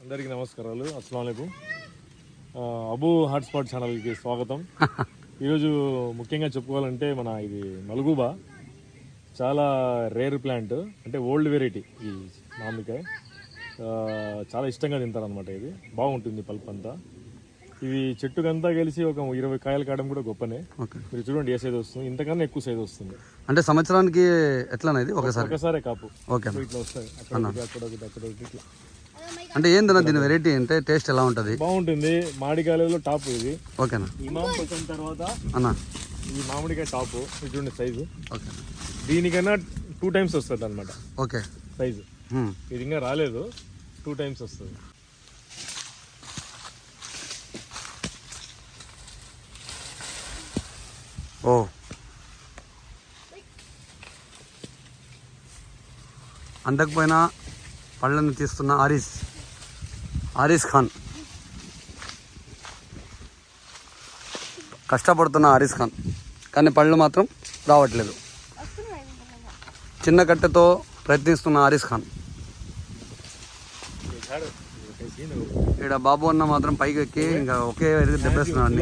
అందరికీ నమస్కారాలు, అస్సలాము అలైకుం. అబూ హాట్స్పాట్ ఛానల్కి స్వాగతం. ఈరోజు ముఖ్యంగా చెప్పుకోవాలంటే మన ఇది మల్గూబా చాలా రేర్ ప్లాంట్, అంటే ఓల్డ్ వెరైటీ. ఈ మామిడికాయ చాలా ఇష్టంగా తింటారనమాట. ఇది బాగుంటుంది పల్ప్ అంతా. ఇవి చెట్టుకంతా కలిసి ఒక 20 కాయలు కాయడం కూడా గొప్పనే. మీరు చూడండి ఏ సైజ్ వస్తుంది, ఇంతకన్నా ఎక్కువ సైజ్ వస్తుంది. అంటే సంవత్సరానికి ఎట్లా ఇది ఒకసారి కాపు ఇట్లా వస్తాయి. అక్కడ ఇట్లా. అంటే ఏందన్నా దీని వెరైటీ అంటే టేస్ట్ ఎలా ఉంటుంది? బాగుంటుంది. మామిడికాయలలో టాప్ ఇది. ఓకేనా. ఇమాం పక్కన తర్వాత అన్న ఈ మామిడికాయ టాప్ చూడండి సైజు. ఓకే. దీనికన్నా 2 times వస్తుంది అనమాట. ఓకే. సైజు ఇది ఇంకా రాలేదు, 2 times వస్తుంది. ఓ అందకపోయినా పళ్ళని తీస్తున్న ఆరిస్ ఖాన్, కష్టపడుతున్న ఆరిస్ ఖాన్, కానీ పళ్ళు మాత్రం రావట్లేదు. చిన్న కట్టెతో ప్రయత్నిస్తున్న ఆరిస్ ఖాన్. ఇక్కడ బాబు అన్న మాత్రం పైకి ఎక్కి ఇంకా ఒకే దెబ్బేస్తున్నాడు.